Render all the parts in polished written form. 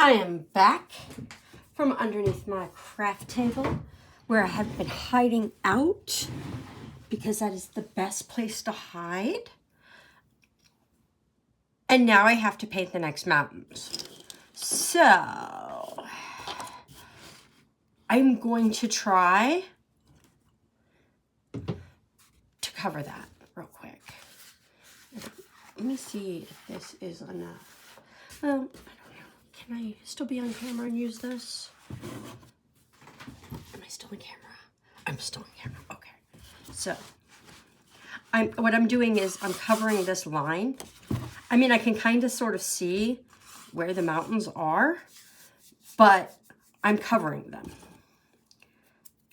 I am back from underneath my craft table where I have been hiding out because that is the best place to hide. And now I have to paint the next mountains. So I'm going to try to cover that real quick. Let me see if this is enough. Well, I don't know. Can I still be on camera and use this? Am I still on camera? I'm still on camera. Okay. So what I'm doing is I'm covering this line. I mean, I can kind of sort of see where the mountains are, but I'm covering them.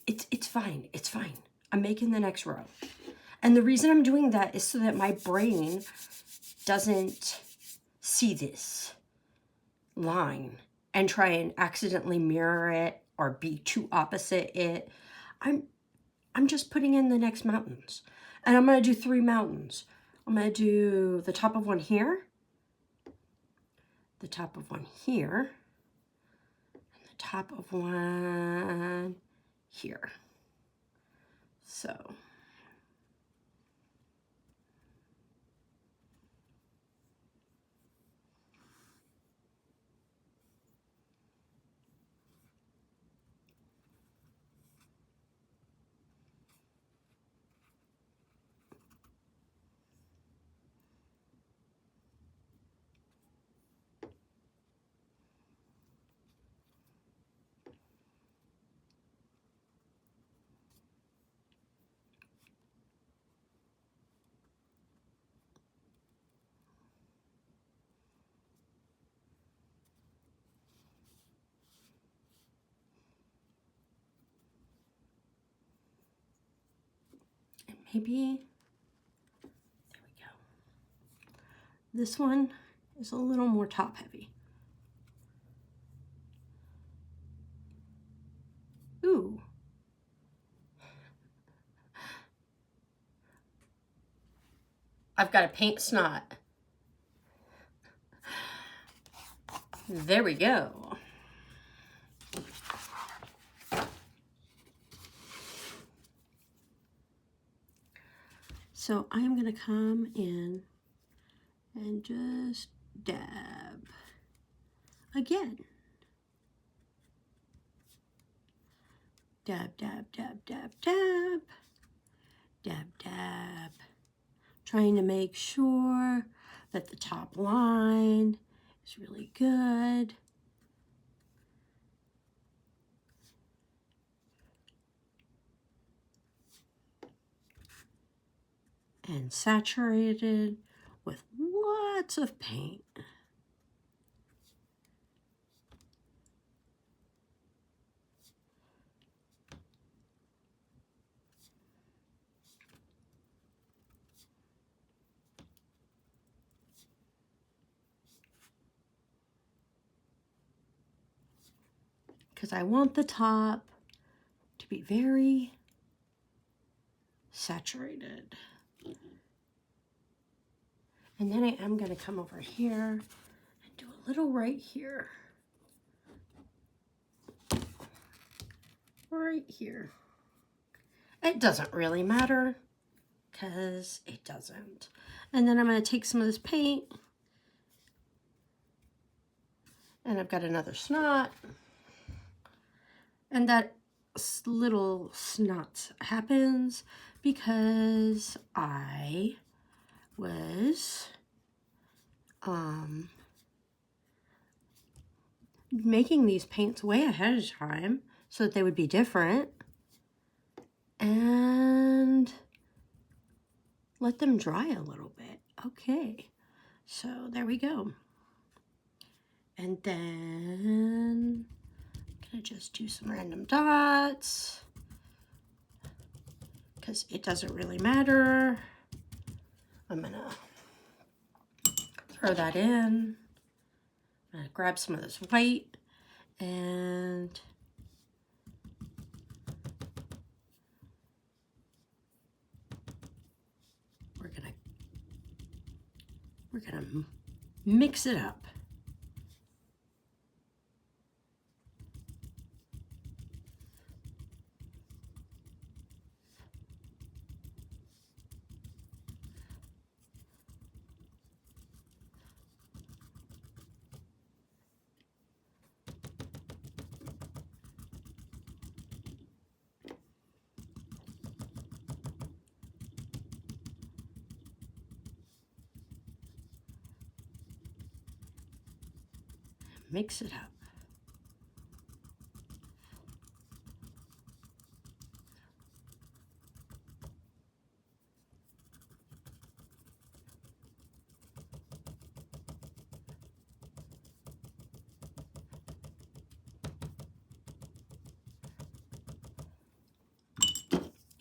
It's fine. It's fine. I'm making the next row. And the reason I'm doing that is so that my brain doesn't see this line and try and accidentally mirror it or be too opposite it. I'm just putting in the next mountains. And I'm going to do 3 mountains. I'm going to do the top of one here, the top of one here, and the top of one here. So maybe, there we go. This one is a little more top heavy. Ooh. I've got to paint snot. There we go. So I'm going to come in and just dab again. Dab, dab, dab, dab, dab, dab, dab. Trying to make sure that the top line is really good. And saturated with lots of paint. Because I want the top to be very saturated. And then I am going to come over here and do a little right here. Right here. It doesn't really matter because it doesn't. And then I'm going to take some of this paint. And I've got another snot. And that little snot happens because I was making these paints way ahead of time so that they would be different and let them dry a little bit. Okay, so there we go. And then I'm gonna just do some random dots because it doesn't really matter. I'm gonna throw that in. I'm gonna grab some of this white and we're gonna mix it up. mix it up.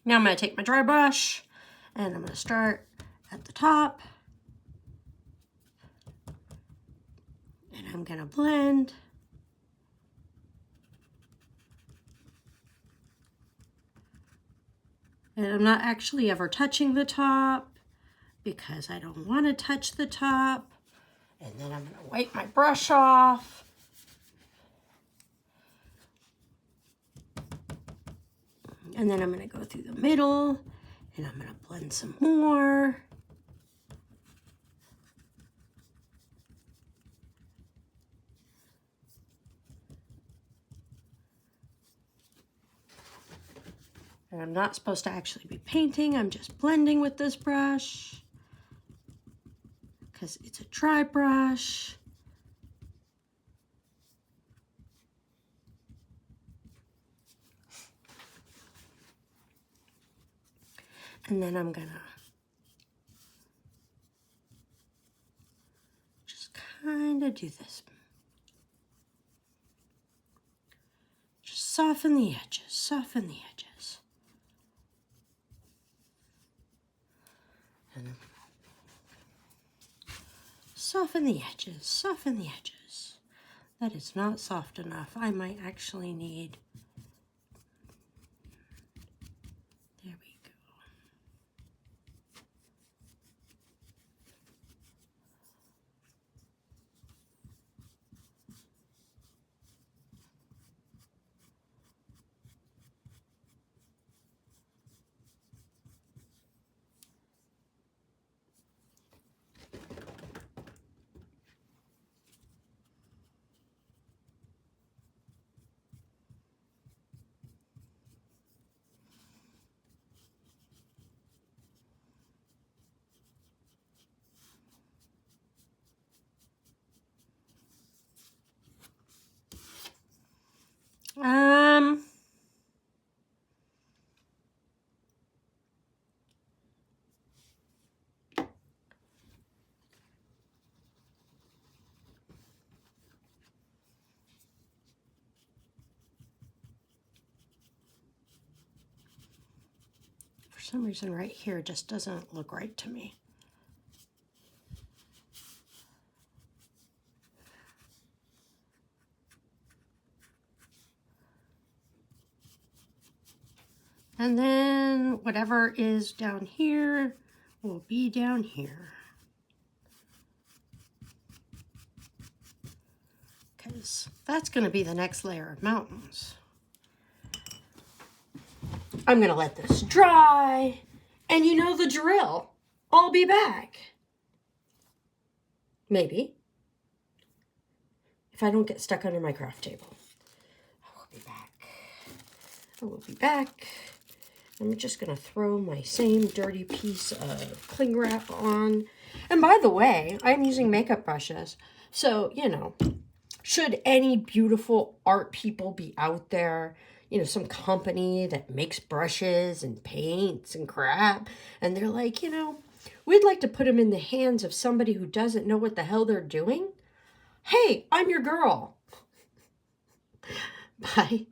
Now I'm going to take my dry brush and I'm going to start at the top. And I'm going to blend. And I'm not actually ever touching the top because I don't want to touch the top. And then I'm going to wipe my brush off. And then I'm going to go through the middle and I'm going to blend some more. And I'm not supposed to actually be painting, I'm just blending with this brush because it's a dry brush. And then I'm gonna just kind of do this. Just soften the edges, soften the edges. And soften the edges, soften the edges. That is not soft enough. I might actually need, there we go. For some reason right here just doesn't look right to me. And then whatever is down here will be down here. Because that's going to be the next layer of mountains. I'm going to let this dry. And you know the drill. I'll be back. Maybe. If I don't get stuck under my craft table. I will be back. I will be back. I'm just going to throw my same dirty piece of cling wrap on. And by the way, I'm using makeup brushes. So, you know, should any beautiful art people be out there, you know, some company that makes brushes and paints and crap, and they're like, you know, we'd like to put them in the hands of somebody who doesn't know what the hell they're doing. Hey, I'm your girl. Bye.